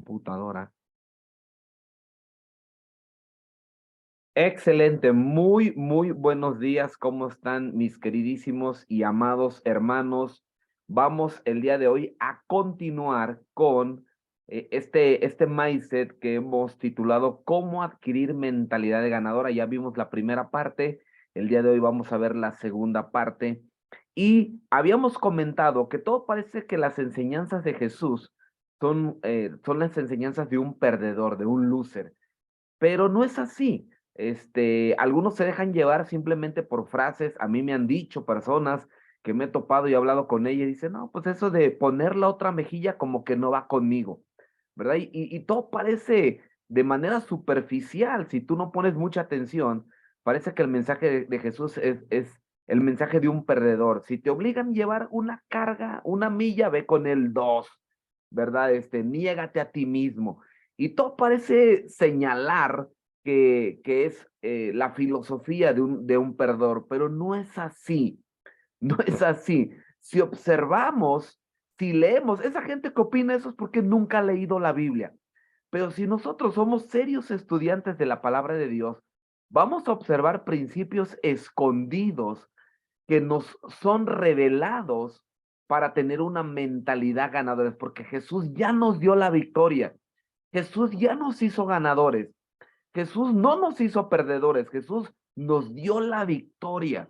computadora. Excelente, muy buenos días. ¿Cómo están mis queridísimos y amados hermanos? Vamos el día de hoy a continuar con este mindset que hemos titulado ¿Cómo adquirir mentalidad de ganadora? Ya vimos la primera parte, el día de hoy vamos a ver la segunda parte. Y habíamos comentado que todo parece que las enseñanzas de Jesús son las enseñanzas de un perdedor, de un loser. Pero no es así. Algunos se dejan llevar simplemente por frases. A mí me han dicho personas que me he topado y he hablado con ella y dicen, no, pues eso de poner la otra mejilla como que no va conmigo, ¿verdad? Y todo parece de manera superficial. Si tú no pones mucha atención, parece que el mensaje de Jesús es el mensaje de un perdedor. Si te obligan a llevar una carga, una milla, ve con el dos, ¿verdad? Niégate a ti mismo. Y todo parece señalar que es la filosofía de un perdedor, pero no es así, no es así. Si observamos, si leemos, esa gente que opina eso es porque nunca ha leído la Biblia. Pero si nosotros somos serios estudiantes de la palabra de Dios, vamos a observar principios escondidos que nos son revelados para tener una mentalidad ganadora, porque Jesús ya nos dio la victoria. Jesús ya nos hizo ganadores. Jesús no nos hizo perdedores. Jesús nos dio la victoria.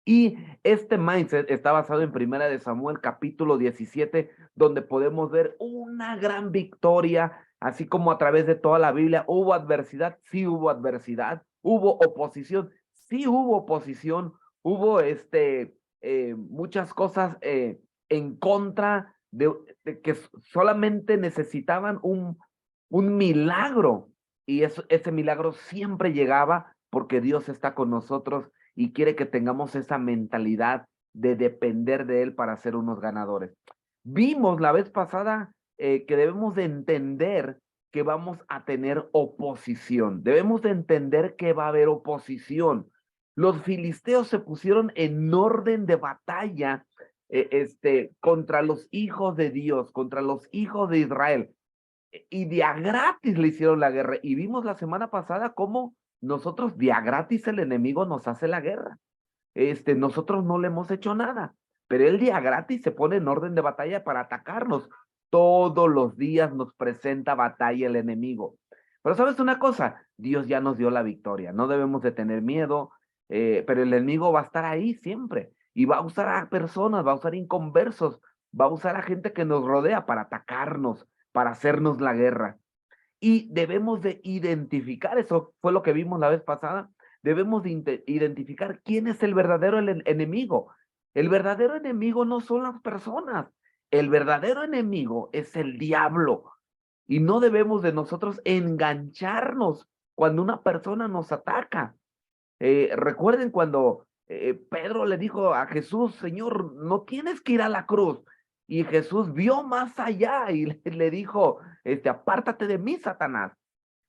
Y este mindset está basado en Primera de Samuel, capítulo 17, donde podemos ver una gran victoria, así como a través de toda la Biblia. ¿Hubo adversidad? Sí hubo adversidad. ¿Hubo oposición? Sí hubo oposición. Hubo muchas cosas en contra de que solamente necesitaban un milagro. Y ese milagro siempre llegaba porque Dios está con nosotros y quiere que tengamos esa mentalidad de depender de Él para ser unos ganadores. Vimos la vez pasada que debemos de entender que vamos a tener oposición. Debemos de entender que va a haber oposición. Los filisteos se pusieron en orden de batalla contra los hijos de Dios, contra los hijos de Israel. Y de a gratis le hicieron la guerra. Y vimos la semana pasada cómo nosotros de a gratis el enemigo nos hace la guerra. Nosotros no le hemos hecho nada, pero él día gratis se pone en orden de batalla para atacarnos. Todos los días nos presenta batalla el enemigo. Pero sabes una cosa, Dios ya nos dio la victoria, no debemos de tener miedo, pero el enemigo va a estar ahí siempre y va a usar a personas, va a usar inconversos, va a usar a gente que nos rodea para atacarnos, para hacernos la guerra. Y debemos de identificar, eso fue lo que vimos la vez pasada, debemos de identificar quién es el verdadero enemigo. El verdadero enemigo no son las personas, el verdadero enemigo es el diablo. Y no debemos de nosotros engancharnos cuando una persona nos ataca. Recuerden cuando Pedro le dijo a Jesús, Señor, no tienes que ir a la cruz. Y Jesús vio más allá y le dijo, apártate de mí, Satanás.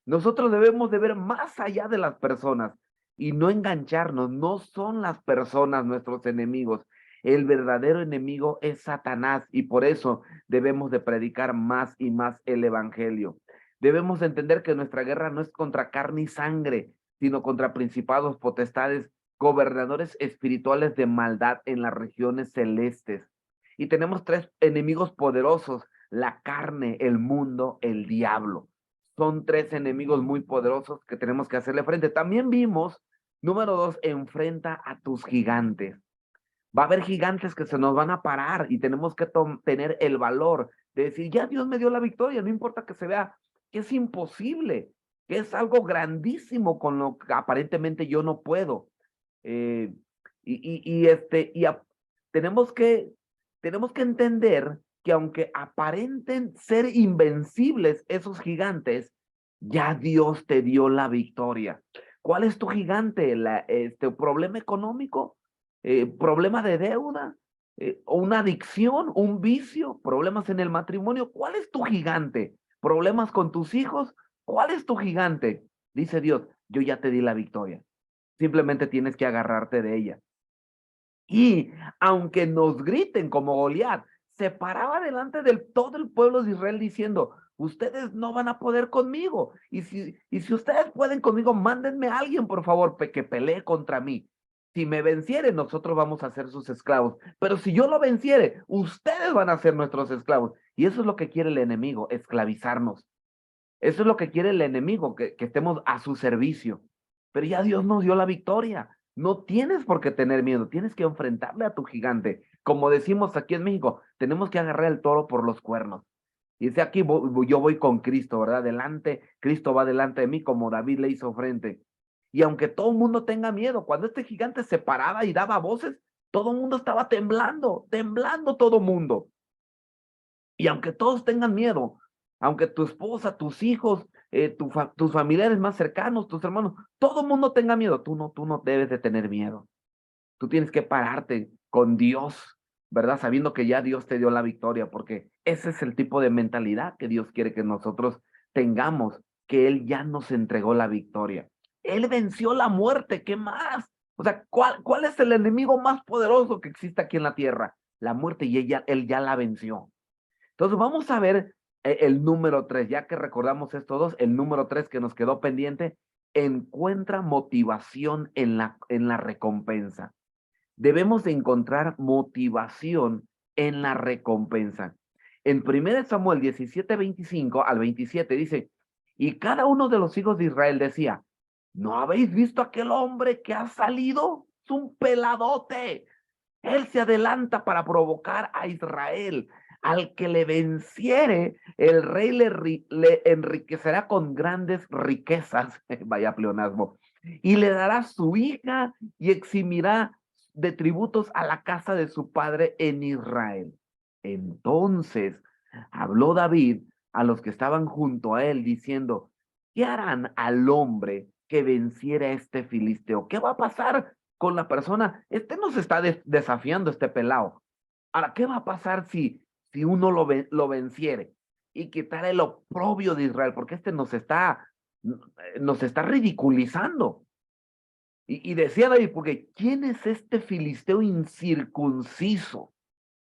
Nosotros debemos de ver más allá de las personas y no engancharnos. No son las personas nuestros enemigos. El verdadero enemigo es Satanás y por eso debemos de predicar más y más el evangelio. Debemos entender que nuestra guerra no es contra carne y sangre, sino contra principados, potestades, gobernadores espirituales de maldad en las regiones celestes. Y tenemos tres enemigos poderosos: la carne, el mundo, el diablo. Son tres enemigos muy poderosos que tenemos que hacerle frente. También vimos, número 2, enfrenta a tus gigantes. Va a haber gigantes que se nos van a parar y tenemos que tener el valor de decir, ya Dios me dio la victoria, no importa que se vea que es imposible, que es algo grandísimo con lo que aparentemente yo no puedo. Eh, tenemos tenemos que entender que aunque aparenten ser invencibles esos gigantes, ya Dios te dio la victoria. ¿Cuál es tu gigante? ¿Problema económico? ¿Problema de deuda? ¿Una adicción? ¿Un vicio? ¿Problemas en el matrimonio? ¿Cuál es tu gigante? ¿Problemas con tus hijos? ¿Cuál es tu gigante? Dice Dios, yo ya te di la victoria. Simplemente tienes que agarrarte de ella. Y aunque nos griten como Goliat, se paraba delante de todo el pueblo de Israel diciendo, ustedes no van a poder conmigo. Y si ustedes pueden conmigo, mándenme a alguien, por favor, que pelee contra mí. Si me venciere, nosotros vamos a ser sus esclavos. Pero si yo lo venciere, ustedes van a ser nuestros esclavos. Y eso es lo que quiere el enemigo, esclavizarnos. Eso es lo que quiere el enemigo, que estemos a su servicio. Pero ya Dios nos dio la victoria. No tienes por qué tener miedo, tienes que enfrentarle a tu gigante. Como decimos aquí en México, tenemos que agarrar el toro por los cuernos. Y dice aquí, yo voy con Cristo, ¿verdad? Delante, Cristo va delante de mí como David le hizo frente. Y aunque todo el mundo tenga miedo, cuando este gigante se paraba y daba voces, todo el mundo estaba temblando, temblando todo el mundo. Y aunque todos tengan miedo, aunque tu esposa, tus hijos, tus familiares más cercanos, tus hermanos, todo el mundo tenga miedo, tú no debes de tener miedo. Tú tienes que pararte con Dios, ¿verdad? Sabiendo que ya Dios te dio la victoria, porque ese es el tipo de mentalidad que Dios quiere que nosotros tengamos, que Él ya nos entregó la victoria. Él venció la muerte, ¿qué más? O sea, ¿cuál es el enemigo más poderoso que existe aquí en la tierra? La muerte, y él ya la venció. Entonces vamos a ver el número 3, ya que recordamos estos dos, el número 3 que nos quedó pendiente, encuentra motivación en la recompensa. Debemos de encontrar motivación en la recompensa. En 1 Samuel 17:25 al 27 dice, y cada uno de los hijos de Israel decía, ¿no habéis visto aquel hombre que ha salido? Es un peladote. Él se adelanta para provocar a Israel. Al que le venciere, el rey le enriquecerá con grandes riquezas, vaya pleonasmo, y le dará su hija y eximirá de tributos a la casa de su padre en Israel. Entonces habló David a los que estaban junto a él, diciendo, ¿qué harán al hombre que venciera a este filisteo? ¿Qué va a pasar con la persona? Este nos está desafiando, este pelao. Ahora, ¿qué va a pasar si uno lo venciere y quitar el oprobio de Israel? Porque este nos está ridiculizando. Y decía David, porque ¿quién es este filisteo incircunciso?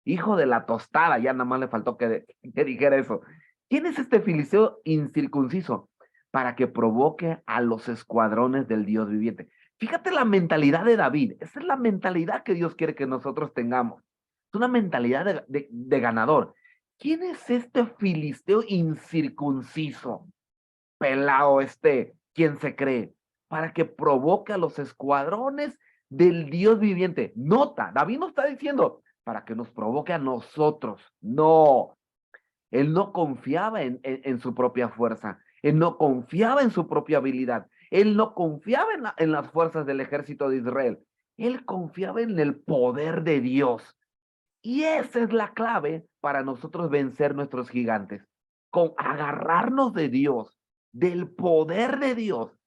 Hijo de la tostada, ya nada más le faltó que dijera eso. ¿Quién es este filisteo incircunciso? Para que provoque a los escuadrones del Dios viviente. Fíjate la mentalidad de David. Esa es la mentalidad que Dios quiere que nosotros tengamos. Es una mentalidad de ganador. ¿Quién es este filisteo incircunciso? Pelao ¿quién se cree? Para que provoque a los escuadrones del Dios viviente. Nota, David no está diciendo para que nos provoque a nosotros. No, él no confiaba en su propia fuerza. Él no confiaba en su propia habilidad. Él no confiaba en las fuerzas del ejército de Israel. Él confiaba en el poder de Dios. Y esa es la clave para nosotros vencer nuestros gigantes. Con agarrarnos de Dios, del poder de Dios.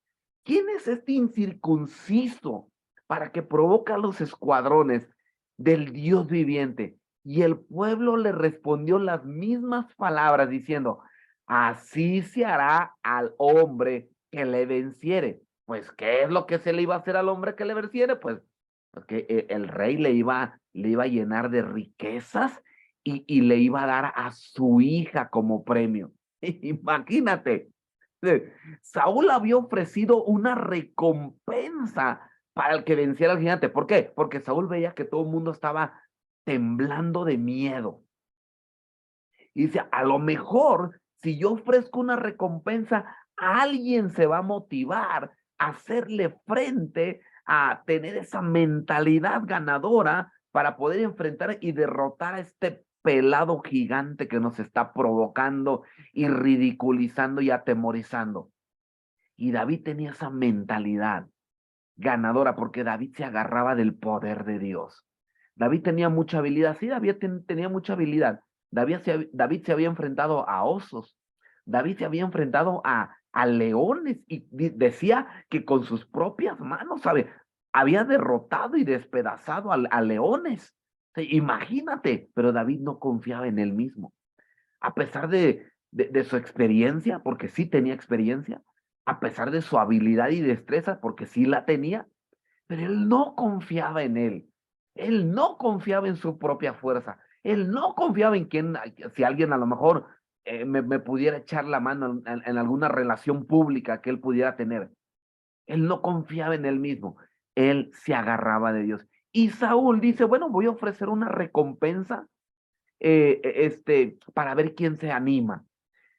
¿Quién es este incircunciso para que provoca los escuadrones del Dios viviente? Y el pueblo le respondió las mismas palabras diciendo, así se hará al hombre que le venciere. Pues, ¿qué es lo que se le iba a hacer al hombre que le venciere? Pues, porque el rey le iba a llenar de riquezas y le iba a dar a su hija como premio. Imagínate. Saúl había ofrecido una recompensa para el que venciera al gigante. ¿Por qué? Porque Saúl veía que todo el mundo estaba temblando de miedo. Y dice, a lo mejor, si yo ofrezco una recompensa, alguien se va a motivar a hacerle frente, a tener esa mentalidad ganadora para poder enfrentar y derrotar a este pelado gigante que nos está provocando y ridiculizando y atemorizando. Y David tenía esa mentalidad ganadora porque David se agarraba del poder de Dios. David tenía mucha habilidad, sí, David tenía mucha habilidad. David se había enfrentado a osos, David se había enfrentado a leones y decía que con sus propias manos, ¿sabe? Había derrotado y despedazado a leones. Sí, imagínate, pero David no confiaba en él mismo a pesar de su experiencia, porque sí tenía experiencia, a pesar de su habilidad y destreza, porque sí la tenía, pero él no confiaba en él. Él no confiaba en su propia fuerza. Él no confiaba en si alguien a lo mejor me pudiera echar la mano en alguna relación pública que él pudiera tener. Él no confiaba en él mismo, él se agarraba de Dios. Y Saúl dice, bueno, voy a ofrecer una recompensa para ver quién se anima.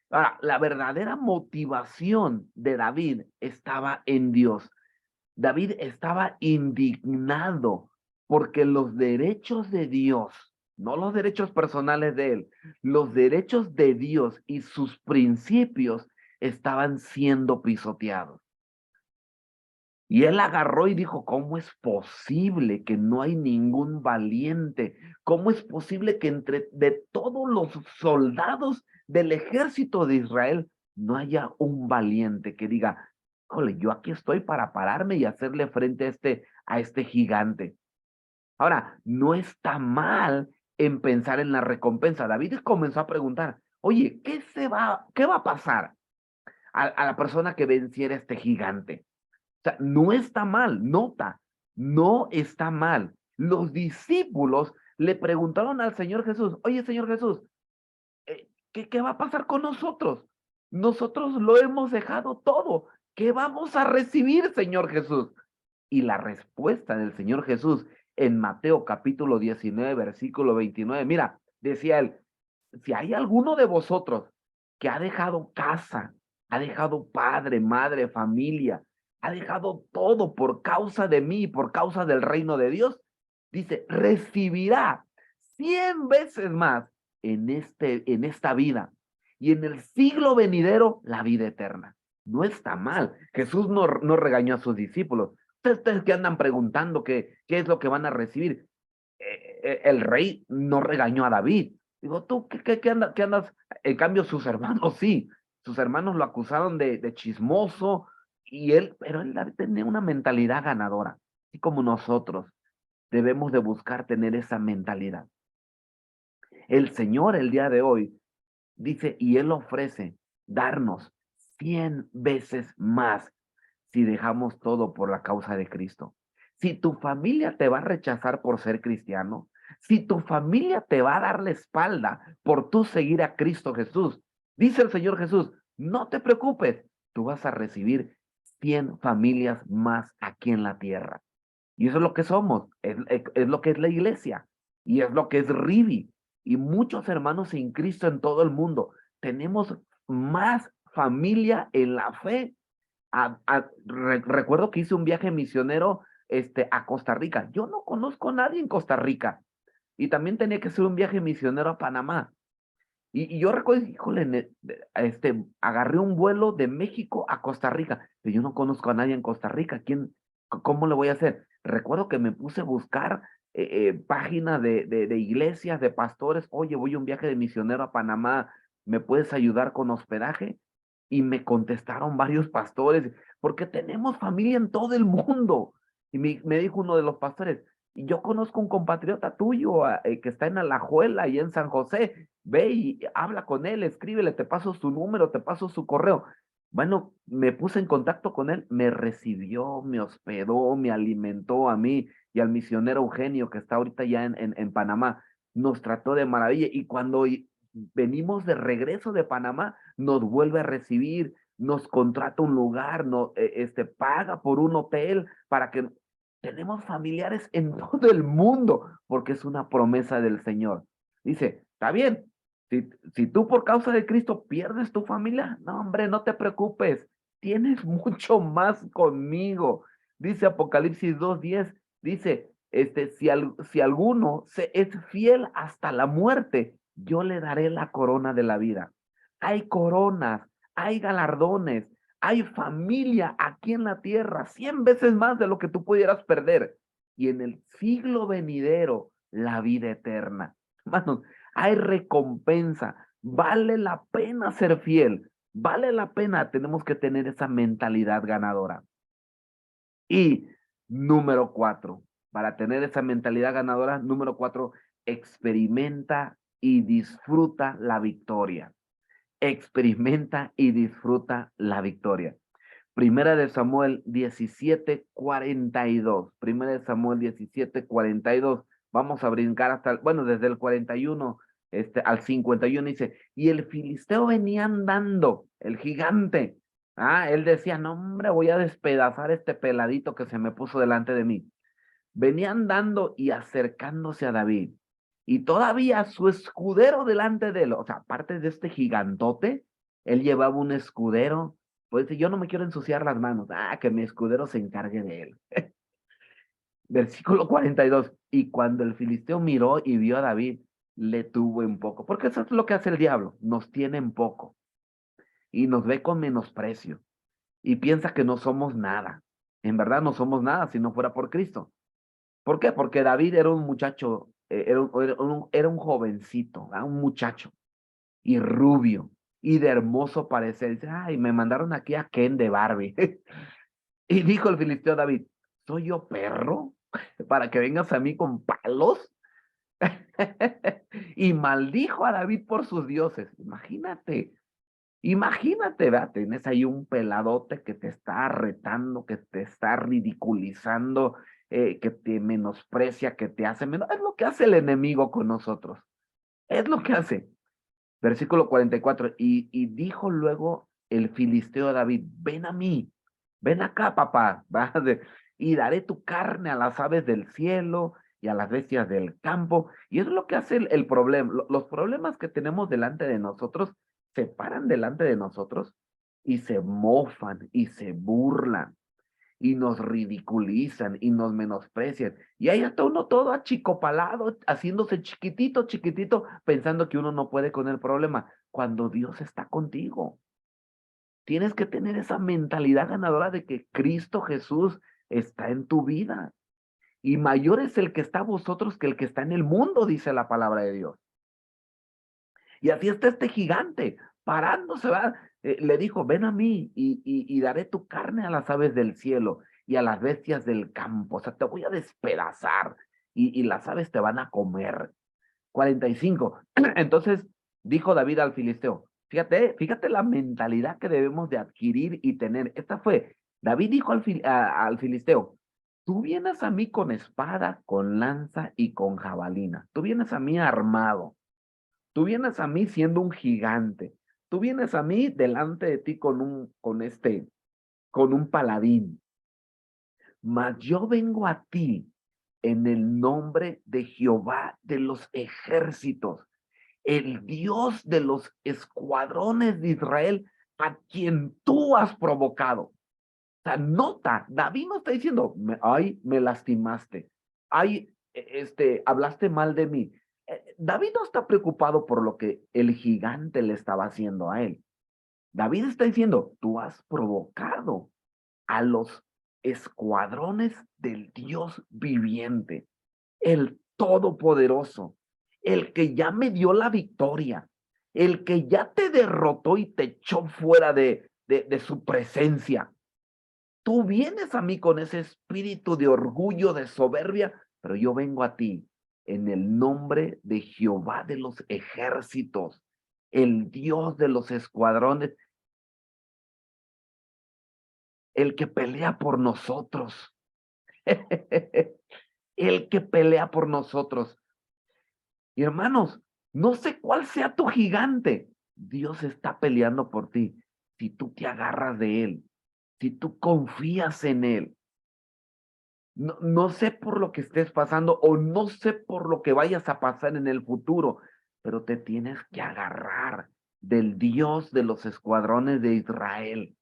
Ahora, la verdadera motivación de David estaba en Dios. David estaba indignado porque los derechos de Dios, no los derechos personales de él, los derechos de Dios y sus principios estaban siendo pisoteados. Y él agarró y dijo, ¿cómo es posible que no hay ningún valiente? ¿Cómo es posible que entre de todos los soldados del ejército de Israel no haya un valiente que diga, ole, yo aquí estoy para pararme y hacerle frente a este gigante? Ahora, no está mal en pensar en la recompensa. David comenzó a preguntar, oye, qué va a pasar a la persona que venciera a este gigante? O sea, no está mal, nota, no está mal. Los discípulos le preguntaron al Señor Jesús, oye, Señor Jesús, ¿qué va a pasar con nosotros? Nosotros lo hemos dejado todo. ¿Qué vamos a recibir, Señor Jesús? Y la respuesta del Señor Jesús en Mateo capítulo 19, versículo 29, mira, decía él, si hay alguno de vosotros que ha dejado casa, ha dejado padre, madre, familia, ha dejado todo por causa de mí, por causa del reino de Dios, dice, recibirá 100 veces más en esta vida y en el siglo venidero la vida eterna. No está mal. Jesús no regañó a sus discípulos. Ustedes que andan preguntando qué es lo que van a recibir. El rey no regañó a David. Digo, ¿tú qué andas? En cambio, sus hermanos sí. Sus hermanos lo acusaron de chismoso pero él tenía una mentalidad ganadora. Así como nosotros debemos de buscar tener esa mentalidad. El Señor el día de hoy dice, y Él ofrece darnos 100 veces más si dejamos todo por la causa de Cristo. Si tu familia te va a rechazar por ser cristiano, si tu familia te va a dar la espalda por tú seguir a Cristo Jesús, dice el Señor Jesús, no te preocupes, tú vas a recibir 100 familias más aquí en la tierra. Y eso es lo que somos, es lo que es la iglesia y es lo que es Rivi y muchos hermanos en Cristo en todo el mundo. Tenemos más familia en la fe. Recuerdo que hice un viaje misionero a Costa Rica. Yo no conozco a nadie en Costa Rica y también tenía que hacer un viaje misionero a Panamá. Y yo recuerdo, híjole, agarré un vuelo de México a Costa Rica, pero yo no conozco a nadie en Costa Rica. ¿Cómo le voy a hacer? Recuerdo que me puse a buscar páginas de iglesias, de pastores. Oye, voy a un viaje de misionero a Panamá, ¿me puedes ayudar con hospedaje? Y me contestaron varios pastores, porque tenemos familia en todo el mundo. Y me dijo uno de los pastores, y yo conozco un compatriota tuyo que está en Alajuela y en San José. Ve y habla con él, escríbele, te paso su número, te paso su correo. Bueno, me puse en contacto con él, me recibió, me hospedó, me alimentó a mí y al misionero Eugenio que está ahorita ya en Panamá. Nos trató de maravilla y cuando venimos de regreso de Panamá, nos vuelve a recibir, nos contrata un lugar, paga por un hotel para que tenemos familiares en todo el mundo, porque es una promesa del Señor. Dice, está bien, si tú por causa de Cristo pierdes tu familia, no, hombre, no te preocupes, tienes mucho más conmigo. Dice Apocalipsis 2:10, dice, si alguno es fiel hasta la muerte, yo le daré la corona de la vida. Hay coronas, hay galardones, hay familia aquí en la tierra, 100 veces más de lo que tú pudieras perder. Y en el siglo venidero, la vida eterna. Hermanos, hay recompensa. Vale la pena ser fiel. Vale la pena. Tenemos que tener esa mentalidad ganadora. Y número 4, para tener esa mentalidad ganadora, número 4, experimenta y disfruta la victoria. Experimenta y disfruta la victoria. Primera de Samuel 17:42. Primera de Samuel 17:42. Vamos a brincar hasta, bueno, desde el 41 al 51 dice, y el filisteo venía andando, el gigante. Él decía, no, hombre, voy a despedazar este peladito que se me puso delante de mí. Venía andando y acercándose a David. Y todavía su escudero delante de él, o sea, aparte de este gigantote, él llevaba un escudero. Pues dice, yo no me quiero ensuciar las manos. Que mi escudero se encargue de él. Versículo 42. Y cuando el filisteo miró y vio a David, le tuvo en poco. Porque eso es lo que hace el diablo. Nos tiene en poco. Y nos ve con menosprecio. Y piensa que no somos nada. En verdad no somos nada si no fuera por Cristo. ¿Por qué? Porque David era un muchacho, era un jovencito, un muchacho, y rubio, y de hermoso parecer. Dice, me mandaron aquí a Ken de Barbie. Y dijo el filisteo a David, ¿soy yo perro para que vengas a mí con palos? Y maldijo a David por sus dioses. Imagínate, ¿verdad? Tienes ahí un peladote que te está retando, que te está ridiculizando, que te menosprecia, que te hace menos. Es lo que hace el enemigo con nosotros. Es lo que hace. Versículo 44. Y dijo luego el filisteo a David, ven a mí, ven acá, papá, y daré tu carne a las aves del cielo y a las bestias del campo. Y es lo que hace el problema. Los problemas que tenemos delante de nosotros se paran delante de nosotros y se mofan y se burlan y nos ridiculizan y nos menosprecian. Y ahí está uno todo achicopalado, haciéndose chiquitito, chiquitito, pensando que uno no puede con el problema, cuando Dios está contigo. Tienes que tener esa mentalidad ganadora de que Cristo Jesús está en tu vida. Y mayor es el que está a vosotros que el que está en el mundo, dice la palabra de Dios. Y así está este gigante, parándose, ¿va? Le dijo, ven a mí y daré tu carne a las aves del cielo y a las bestias del campo. O sea, te voy a despedazar y las aves te van a comer. 45. Entonces dijo David al filisteo, fíjate la mentalidad que debemos de adquirir y tener. Esta fue, David dijo al filisteo, tú vienes a mí con espada, con lanza y con jabalina. Tú vienes a mí armado. Tú vienes a mí siendo un gigante. Tú vienes a mí delante de ti con un paladín. Mas yo vengo a ti en el nombre de Jehová de los ejércitos, el Dios de los escuadrones de Israel, a quien tú has provocado. O sea, nota, David no está diciendo, me lastimaste, hablaste mal de mí. David no está preocupado por lo que el gigante le estaba haciendo a él. David está diciendo, tú has provocado a los escuadrones del Dios viviente, el Todopoderoso, el que ya me dio la victoria, el que ya te derrotó y te echó fuera de su presencia. Tú vienes a mí con ese espíritu de orgullo, de soberbia, pero yo vengo a ti en el nombre de Jehová de los ejércitos, el Dios de los escuadrones, el que pelea por nosotros, el que pelea por nosotros. Y hermanos, no sé cuál sea tu gigante, Dios está peleando por ti. Si tú te agarras de él, si tú confías en él. No sé por lo que estés pasando o no sé por lo que vayas a pasar en el futuro, pero te tienes que agarrar del Dios de los escuadrones de Israel,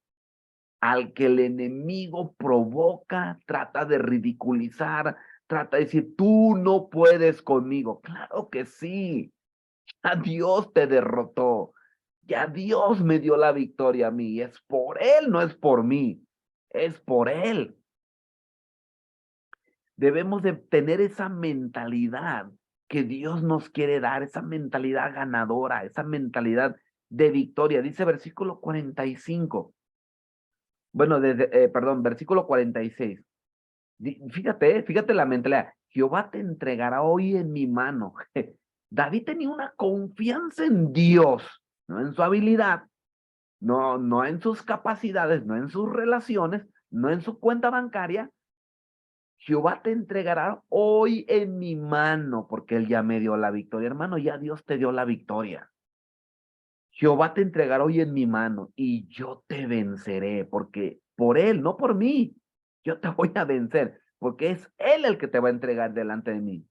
al que el enemigo provoca, trata de ridiculizar, trata de decir, tú no puedes conmigo. Claro que sí, ya Dios te derrotó, ya Dios me dio la victoria a mí, es por él, no es por mí, es por él. Debemos de tener esa mentalidad que Dios nos quiere dar, esa mentalidad ganadora, esa mentalidad de victoria. Dice versículo 45. Bueno, perdón, versículo 46. Fíjate la mentalidad. Jehová te entregará hoy en mi mano. David tenía una confianza en Dios, no en su habilidad, no en sus capacidades, no en sus relaciones, no en su cuenta bancaria, Jehová te entregará hoy en mi mano, porque él ya me dio la victoria. Hermano, ya Dios te dio la victoria. Jehová te entregará hoy en mi mano y yo te venceré, porque por él, no por mí, yo te voy a vencer, porque es él el que te va a entregar delante de mí.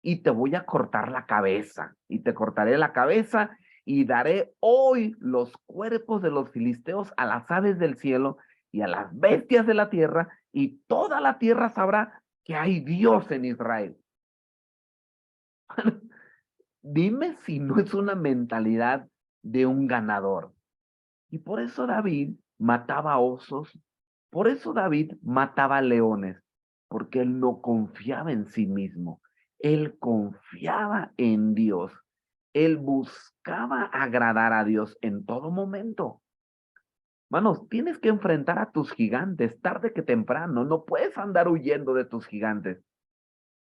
Y te voy a cortar la cabeza, y te cortaré la cabeza, y daré hoy los cuerpos de los filisteos a las aves del cielo y a las bestias de la tierra, y toda la tierra sabrá que hay Dios en Israel. Dime si no es una mentalidad de un ganador. Y por eso David mataba osos, por eso David mataba leones, porque él no confiaba en sí mismo, él confiaba en Dios, él buscaba agradar a Dios en todo momento. Manos, tienes que enfrentar a tus gigantes tarde que temprano, no puedes andar huyendo de tus gigantes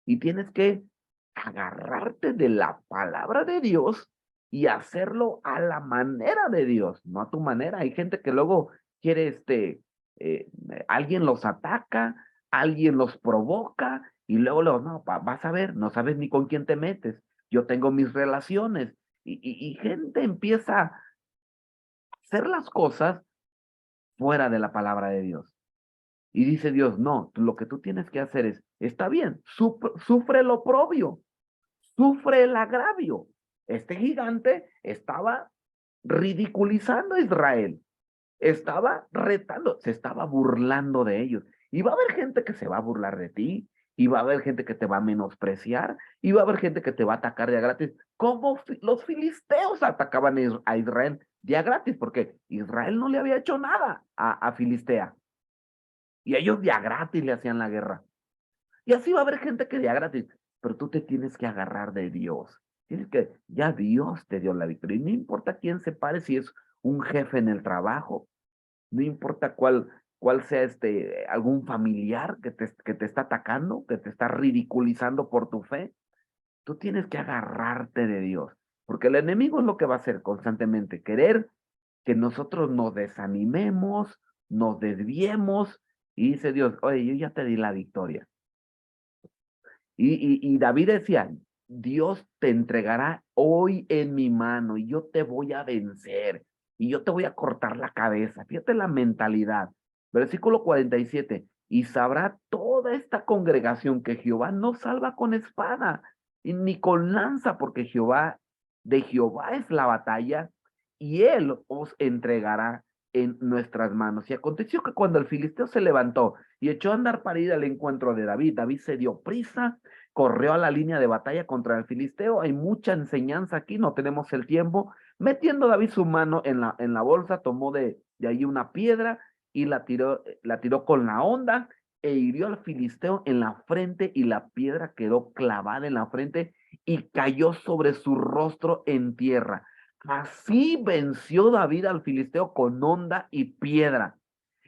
y tienes que agarrarte de la palabra de Dios y hacerlo a la manera de Dios, no a tu manera. Hay gente que luego quiere, alguien los ataca, alguien los provoca y luego, no, vas a ver, no sabes ni con quién te metes. Yo tengo mis relaciones y gente empieza a hacer las cosas fuera de la palabra de Dios. Y dice Dios, no, lo que tú tienes que hacer es, está bien, sufre lo oprobio, sufre el agravio. Este gigante estaba ridiculizando a Israel, estaba retando, se estaba burlando de ellos. Y va a haber gente que se va a burlar de ti, y va a haber gente que te va a menospreciar, y va a haber gente que te va a atacar de a gratis, como los filisteos atacaban a Israel de a gratis, porque Israel no le había hecho nada a Filistea, y ellos de a gratis le hacían la guerra. Y así va a haber gente que día gratis, pero tú te tienes que agarrar de Dios. Tienes que, ya Dios te dio la victoria. Y no importa quién se pare, si es un jefe en el trabajo, no importa cuál sea algún familiar que te está atacando, que te está ridiculizando por tu fe, tú tienes que agarrarte de Dios. Porque el enemigo es lo que va a hacer constantemente, querer que nosotros nos desanimemos, nos desviemos, y dice Dios, oye, yo ya te di la victoria. Y David decía, Dios te entregará hoy en mi mano y yo te voy a vencer y yo te voy a cortar la cabeza. Fíjate la mentalidad. Versículo 47. Y sabrá toda esta congregación que Jehová no salva con espada y ni con lanza, porque de Jehová es la batalla y él os entregará en nuestras manos. Y aconteció que cuando el filisteo se levantó y echó a andar para ir al encuentro de David, David se dio prisa, corrió a la línea de batalla contra el filisteo. Hay mucha enseñanza aquí, no tenemos el tiempo. Metiendo David su mano en la bolsa, tomó de ahí una piedra y la tiró con la honda e hirió al filisteo en la frente y la piedra quedó clavada en la frente y cayó sobre su rostro en tierra. Así venció David al filisteo con honda y piedra.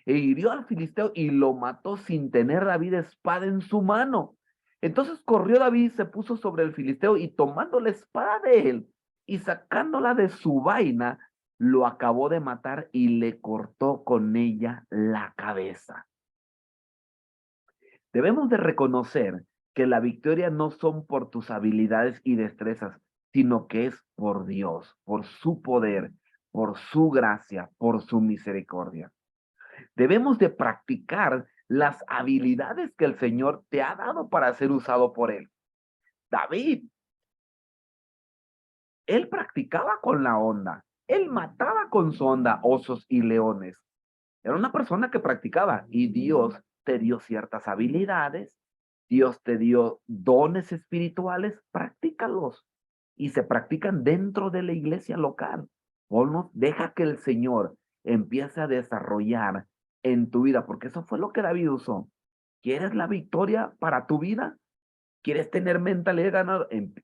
E hirió al filisteo y lo mató sin tener David espada en su mano. Entonces corrió David, se puso sobre el filisteo y tomando la espada de él y sacándola de su vaina, lo acabó de matar y le cortó con ella la cabeza. Debemos de reconocer que la victoria no son por tus habilidades y destrezas, sino que es por Dios, por su poder, por su gracia, por su misericordia. Debemos de practicar las habilidades que el Señor te ha dado para ser usado por Él. David, él practicaba con la onda, él mataba con su onda osos y leones. Era una persona que practicaba y Dios te dio ciertas habilidades, Dios te dio dones espirituales, practícalos y se practican dentro de la iglesia local. Deja que el Señor empiece a desarrollar en tu vida, porque eso fue lo que David usó. ¿Quieres la victoria para tu vida? ¿Quieres tener mentalidad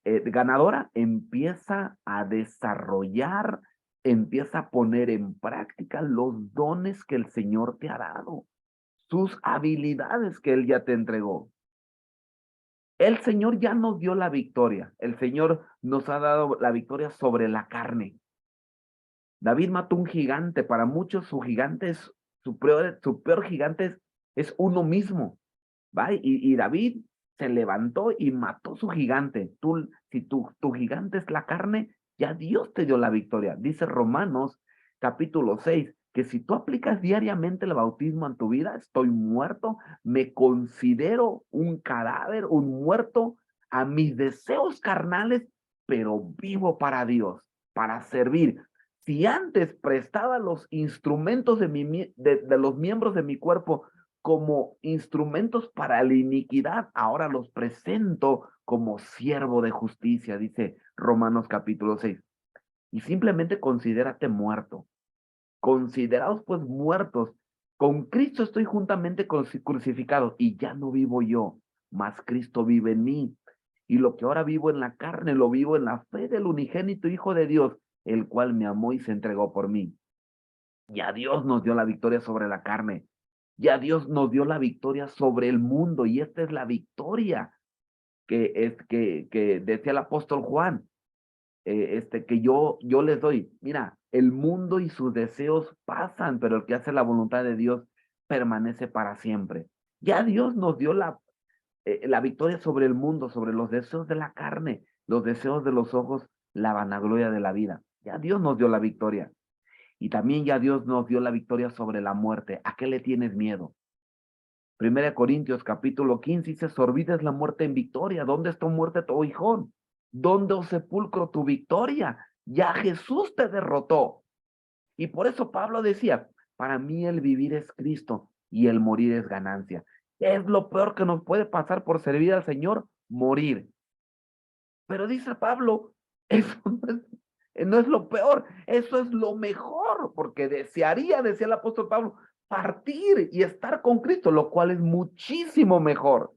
ganadora? Empieza a desarrollar, empieza a poner en práctica los dones que el Señor te ha dado, sus habilidades que Él ya te entregó. El Señor ya nos dio la victoria. El Señor nos ha dado la victoria sobre la carne. David mató un gigante. Para muchos su gigante es su peor gigante es uno mismo. ¿va? Y David se levantó y mató su gigante. Si tu gigante es la carne, ya Dios te dio la victoria. Dice Romanos capítulo 6, que si tú aplicas diariamente el bautismo en tu vida, estoy muerto, me considero un cadáver, un muerto a mis deseos carnales, pero vivo para Dios, para servir. Si antes prestaba los instrumentos de los miembros de mi cuerpo como instrumentos para la iniquidad, ahora los presento como siervo de justicia, dice Romanos capítulo 6. Y simplemente considérate muerto. Considerados pues muertos. Con Cristo estoy juntamente crucificado y ya no vivo yo, mas Cristo vive en mí. Y lo que ahora vivo en la carne, lo vivo en la fe del unigénito Hijo de Dios, el cual me amó y se entregó por mí. Ya Dios nos dio la victoria sobre la carne. Ya Dios nos dio la victoria sobre el mundo y esta es la victoria que decía el apóstol Juan, que yo les doy. Mira, el mundo y sus deseos pasan, pero el que hace la voluntad de Dios permanece para siempre. Ya Dios nos dio la victoria sobre el mundo, sobre los deseos de la carne, los deseos de los ojos, la vanagloria de la vida. Ya Dios nos dio la victoria. Y también ya Dios nos dio la victoria sobre la muerte. ¿A qué le tienes miedo? Primera de Corintios capítulo 15 dice, sorbides la muerte en victoria. ¿Dónde está muerte tu hijón? ¿Dónde, oh sepulcro, tu victoria? Ya Jesús te derrotó. Y por eso Pablo decía, para mí el vivir es Cristo y el morir es ganancia. ¿Qué es lo peor que nos puede pasar por servir al Señor? Morir. Pero dice Pablo, eso no es lo peor, eso es lo mejor, porque desearía, decía el apóstol Pablo, partir y estar con Cristo, lo cual es muchísimo mejor.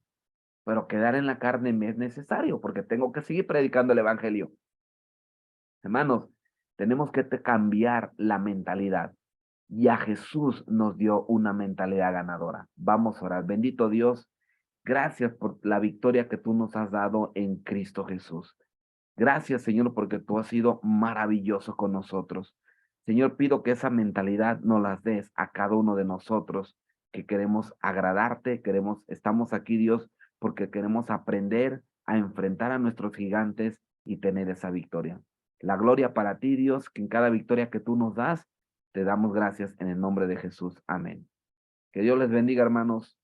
Pero quedar en la carne me es necesario, porque tengo que seguir predicando el evangelio. Hermanos, tenemos que cambiar la mentalidad. Ya Jesús nos dio una mentalidad ganadora. Vamos a orar. Bendito Dios, gracias por la victoria que tú nos has dado en Cristo Jesús. Gracias, Señor, porque tú has sido maravilloso con nosotros. Señor, pido que esa mentalidad nos las des a cada uno de nosotros, que queremos agradarte, estamos aquí, Dios, porque queremos aprender a enfrentar a nuestros gigantes y tener esa victoria. La gloria para ti, Dios, que en cada victoria que tú nos das, te damos gracias en el nombre de Jesús. Amén. Que Dios les bendiga, hermanos.